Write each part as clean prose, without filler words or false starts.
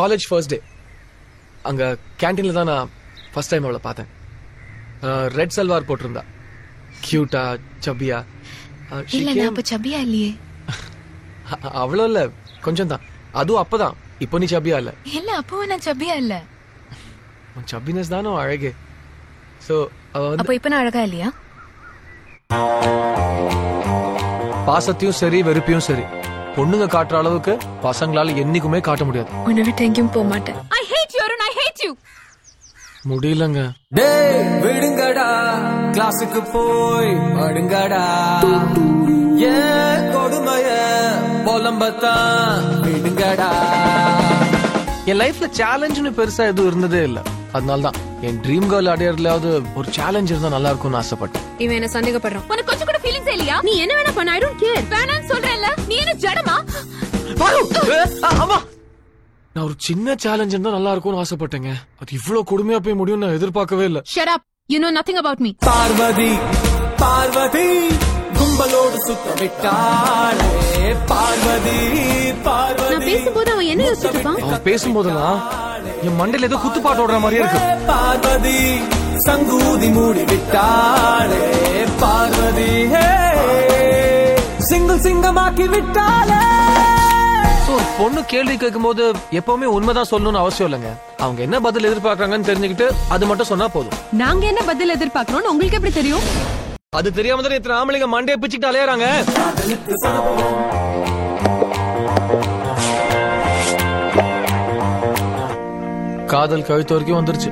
College first day அங்க கேண்டீன்ல தான் நான் ஃபர்ஸ்ட் டைம் அவளை பார்த்தேன். ரெட் சல்வார் போட்டிருந்தா, கியூட்டா சப்பியா. இல்ல நான் அப்ப சப்பியா இல்லையே. அவ்வளோ இல்ல, கொஞ்சம் தான். அதுவும் அப்பதான். இப்போ நீ சப்பியா இல்ல. இல்ல அப்போ நான் சப்பியா இல்ல. உன் சப்பினஸ் தானோ அழகே. சோ அப்ப இப்ப நான் அழகா இல்லையா? பாசத்தையும் சரி வெறுப்பையும் சரி பொண்ணுங்க காட்டுற அளவுக்கு பசங்களால என்னைக்குமே காட்ட முடியாது. உன்னை விட்டு எங்கேயும் போக மாட்டேன். I hate you Arun, I hate you. முடியலங்க. டேய் விடுங்கடா, கிளாஸுக்கு போய் படுங்கடா. ஏ கொடுமைய புலம்பத்தான் விடுங்கடா. என் லைஃப்ல சேலஞ்சுன்னு பெருசா எதுவும் இருந்ததே இல்ல. அதனாலதான் என் ட்ரீம் கேர்ள் அடையறதுலாவது ஒரு சேலஞ்ச் இருந்தா நல்லா இருக்கும்னு ஆசைப்பட்டேன். இவன் என்ன சந்தேகப்படுறான். உனக்கு கொஞ்சம் கூட ஃபீலிங்ஸ் இல்லையா? நீ என்ன வேணா பண்ண, I don't care. வேணான்னு சொல்றேன்ல, நீ என்ன ஜடமா? ஆமா, நான் ஒரு சின்ன சேலஞ்ச் இருந்தா நல்லா இருக்கும்னு ஆசைப்பட்டேங்க. அது இவ்வளவு கொடுமையா போய் முடியும் நான் எதிர்பார்க்கவே இல்ல. Shut up, you know nothing about me. Parvati Parvati கும்பலோடு சுத்த விட்டாளே. பார்வதி பார்வதி. நான் பேசும்போது அவன் என்ன யோசிச்சுப்பான்? அவன் பேசும்போதெல்லாம் என் மண்டையில ஏதோ குத்துப்பாட்டு ஓடுற மாதிரியே இருக்கு. பார்வதி சங்கூதி மூடி விட்டாளே. பார்வதி சிங்கிள் சிங்கமாக்கி விட்டாளே. ஒரு பொண்ணு கேள்வி கேட்கும் போது எப்பவுமே உண்மைதான் சொல்லணும்னு அவசியம் இல்லைங்க. அவங்க என்ன பதில் எதிர்பார்க்கறாங்கன்னு தெரிஞ்சுக்கிட்டு அது மட்டும் சொன்னா போதும். நாங்க என்ன பதில் எதிர்பார்க்கறோம்னு உங்களுக்கு எப்படி தெரியும்? அது தெரியாம தான் இத்தனை ஆம்பளைங்க மண்டையை பிச்சுக்கிட்டு அலையறாங்க. காதல் கழுத்து வரைக்கும் வந்துருச்சு.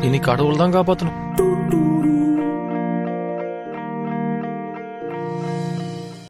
இனி கடவுள் தான் காப்பாத்தணும்.